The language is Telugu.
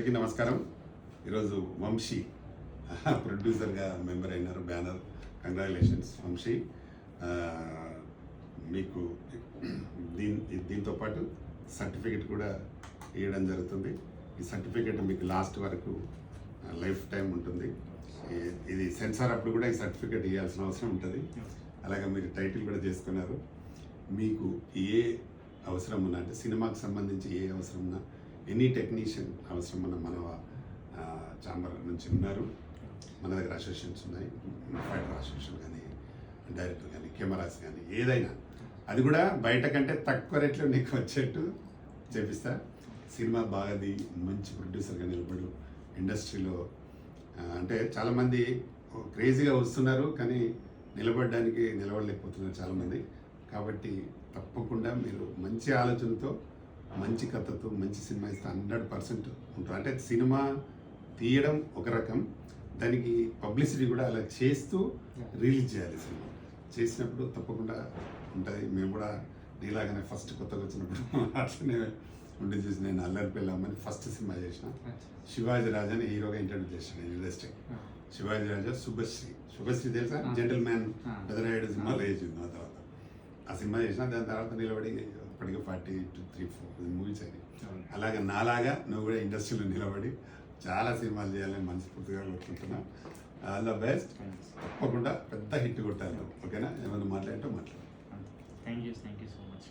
అందరికీ నమస్కారం. ఈరోజు వంశీ ప్రొడ్యూసర్గా మెంబర్ అయినారు. Banner congratulations Vamsi. మీకు దీంతో పాటు సర్టిఫికెట్ కూడా ఇవ్వడం జరుగుతుంది. ఈ సర్టిఫికెట్ మీకు లాస్ట్ వరకు లైఫ్ టైం ఉంటుంది. ఇది సెన్సార్ అప్పుడు కూడా ఈ సర్టిఫికెట్ ఇవ్వాల్సిన అవసరం ఉంటుంది. అలాగే మీరు టైటిల్ కూడా చేసుకున్నారు. మీకు ఏ అవసరం ఉన్నా, అంటే సినిమాకి సంబంధించి ఏ అవసరం ఉన్నా, ఎనీ టెక్నీషియన్ అవసరం ఉన్న మన ఛాంబర్ నుంచి ఉన్నారు. మన దగ్గర అసోసియేషన్స్ ఉన్నాయి, ఫైటర్ అసోసియేషన్ కానీ, డైరెక్టర్ కానీ, కెమెరాస్ కానీ, ఏదైనా అది కూడా బయట కంటే తక్కువ రేట్లో నీకు వచ్చేట్టు చేపిస్తా. సినిమా బాగాది, మంచి ప్రొడ్యూసర్గా నిలబడు. ఇండస్ట్రీలో అంటే చాలామంది క్రేజీగా వస్తున్నారు, కానీ నిలబడలేకపోతున్నారు చాలామంది. కాబట్టి తప్పకుండా మీరు మంచి ఆలోచనతో, మంచి కథతో, మంచి సినిమా ఇస్తే 100% ఉంటారు. అంటే సినిమా తీయడం ఒక రకం, దానికి పబ్లిసిటీ కూడా అలా చేస్తూ రిలీజ్ చేయాలి. సినిమా చేసినప్పుడు తప్పకుండా ఉంటుంది. మేము కూడా నీలాగానే ఫస్ట్ కొత్తగా వచ్చినప్పుడు అట్లనే ఉండి చూసి, నేను అల్లరి పిల్లమ్మని ఫస్ట్ సినిమా చేసిన. శివాజీ రాజాని హీరోగా ఇంట్రడ్యూస్ చేసిన ఇండస్ట్రీ. శివాజీ రాజా, శుభశ్రీ తెలుసా, జెంటల్ మ్యాన్, పెదరాయుడు సినిమాలో వేసింది. నా తర్వాత ఆ సినిమా చేసిన. దాని తర్వాత నిలబడి ఇప్పటికీ 42-43 మూవీస్ అయినాయి. అలాగే నాలాగా నువ్వు కూడా ఇండస్ట్రీలో నిలబడి చాలా సినిమాలు చేయాలని మనస్ఫూర్తిగా కోరుకుంటున్నా. All the best. తప్పకుండా పెద్ద హిట్ కొట్టాలి. ఓకేనా? ఏమైనా మాట్లాడు. Thank you so much.